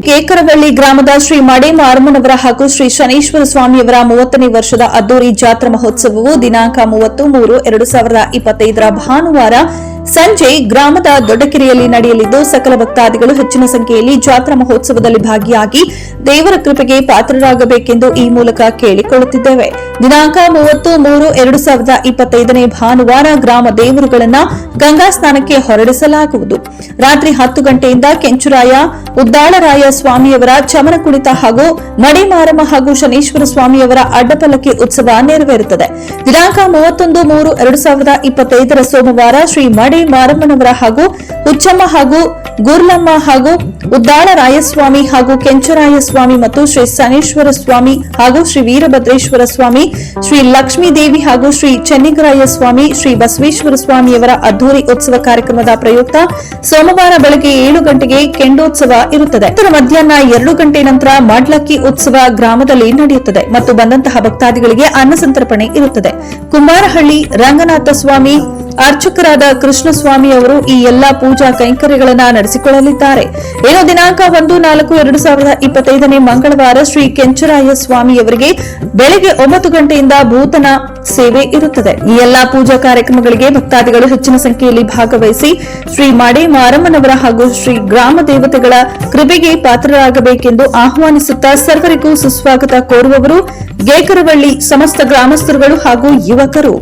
ಕೇಕರವಳ್ಳಿ ಗ್ರಾಮದ ಶ್ರೀ ಮಡೆ ಮಾರಮ್ಮನವರ ಹಾಗೂ ಶ್ರೀ ಶನೇಶ್ವರ ಸ್ವಾಮಿಯವರ 30ನೇ ವರ್ಷದ ಅದ್ದೂರಿ ಜಾತ್ರಾ ಮಹೋತ್ಸವವು ದಿನಾಂಕ 30-3-2025 ಭಾನುವಾರ ಸಂಜೆ ಗ್ರಾಮದ ದೊಡ್ಡಕೆರೆಯಲ್ಲಿ ನಡೆಯಲಿದ್ದು ಸಕಲ ಭಕ್ತಾದಿಗಳು ಹೆಚ್ಚಿನ ಸಂಖ್ಯೆಯಲ್ಲಿ ಜಾತ್ರಾ ಮಹೋತ್ಸವದಲ್ಲಿ ಭಾಗಿಯಾಗಿ ದೇವರ ಕೃಪೆಗೆ ಪಾತ್ರರಾಗಬೇಕೆಂದು ಈ ಮೂಲಕ ಕೇಳಿಕೊಳ್ಳುತ್ತಿದ್ದೇವೆ. ದಿನಾಂಕ 30-3-2025 ಭಾನುವಾರ ಗ್ರಾಮ ದೇವರುಗಳನ್ನು ಗಂಗಾ ಸ್ನಾನಕ್ಕೆ ಹೊರಡಿಸಲಾಗುವುದು. ರಾತ್ರಿ 10 ಗಂಟೆಯಿಂದ ಕೆಂಚುರಾಯ ಉದ್ದಾಳರಾಯ ಸ್ವಾಮಿಯವರ ಚಮನ ಕುಣಿತ ಹಾಗೂ ಮಡೆ ಮಾರಮ್ಮ ಹಾಗೂ ಶನೇಶ್ವರ ಸ್ವಾಮಿಯವರ ಅಡ್ಡಪಲ್ಲಕ್ಕಿ ಉತ್ಸವ ನೆರವೇರುತ್ತದೆ. ದಿನಾಂಕ 31-3-2025 ಸೋಮವಾರ ಶ್ರೀ ಮಡೆ ಮಾರಮ್ಮನವರ ಹಾಗೂ ಹುಚ್ಚಮ್ಮ ಹಾಗೂ ಗುರ್ಲಮ್ಮ ಹಾಗೂ ಉದ್ದಾಳರಾಯಸ್ವಾಮಿ ಹಾಗೂ ಕೆಂಚರಾಯ ಸ್ವಾಮಿ ಮತ್ತು ಶ್ರೀ ಶನೇಶ್ವರ ಸ್ವಾಮಿ ಹಾಗೂ ಶ್ರೀ ವೀರಭದ್ರೇಶ್ವರ ಸ್ವಾಮಿ, ಶ್ರೀ ಲಕ್ಷ್ಮೀ ದೇವಿ ಹಾಗೂ ಶ್ರೀ ಚೆನ್ನಿಗರಾಯ ಸ್ವಾಮಿ, ಶ್ರೀ ಬಸವೇಶ್ವರ ಸ್ವಾಮಿಯವರ ಅದ್ದೂರಿ ಉತ್ಸವ ಕಾರ್ಯಕ್ರಮದ ಪ್ರಯುಕ್ತ ಸೋಮವಾರ ಬೆಳಗ್ಗೆ 7 ಗಂಟೆಗೆ ಕೆಂಡೋತ್ಸವ ಇರುತ್ತದೆ. ಮಧ್ಯಾಹ್ನ 2 ಗಂಟೆ ನಂತರ ಮಾಡ್ಲಕ್ಕಿ ಉತ್ಸವ ಗ್ರಾಮದಲ್ಲಿ ನಡೆಯುತ್ತದೆ ಮತ್ತು ಬಂದಂತಹ ಭಕ್ತಾದಿಗಳಿಗೆ ಅನ್ನ ಸಂತರ್ಪಣೆ ಇರುತ್ತದೆ. ಕುಂಬಾರಹಳ್ಳಿ ರಂಗನಾಥ ಸ್ವಾಮಿ ಅರ್ಚಕರಾದ ಕೃಷ್ಣಸ್ವಾಮಿ ಅವರು ಈ ಎಲ್ಲಾ ಪೂಜಾ ಕೈಂಕರ್ಯಗಳನ್ನು ನಡೆಸಿಕೊಳ್ಳಲಿದ್ದಾರೆ. ದಿನಾಂಕ 1-4-2025 ಮಂಗಳವಾರ ಶ್ರೀ ಕೆಂಚರಾಯ ಸ್ವಾಮಿಯವರಿಗೆ ಬೆಳಗ್ಗೆ 9 ಗಂಟೆಯಿಂದ ಭೂತನ ಸೇವೆ ಇರುತ್ತದೆ. ಈ ಎಲ್ಲಾ ಪೂಜಾ ಕಾರ್ಯಕ್ರಮಗಳಿಗೆ ಭಕ್ತಾದಿಗಳು ಹೆಚ್ಚಿನ ಸಂಖ್ಯೆಯಲ್ಲಿ ಭಾಗವಹಿಸಿ ಶ್ರೀ ಮಡೆ ಮಾರಮ್ಮನವರ ಹಾಗೂ ಶ್ರೀ ಗ್ರಾಮ ದೇವತೆಗಳ ಕೃಪೆಗೆ ಪಾತ್ರರಾಗಬೇಕೆಂದು ಆಹ್ವಾನಿಸುತ್ತಾ ಸರ್ವರಿಗೂ ಸುಸ್ವಾಗತ ಕೋರುವವರು ಗೇಕರವಳ್ಳಿ ಸಮಸ್ತ ಗ್ರಾಮಸ್ಥರುಗಳು ಹಾಗೂ ಯುವಕರು.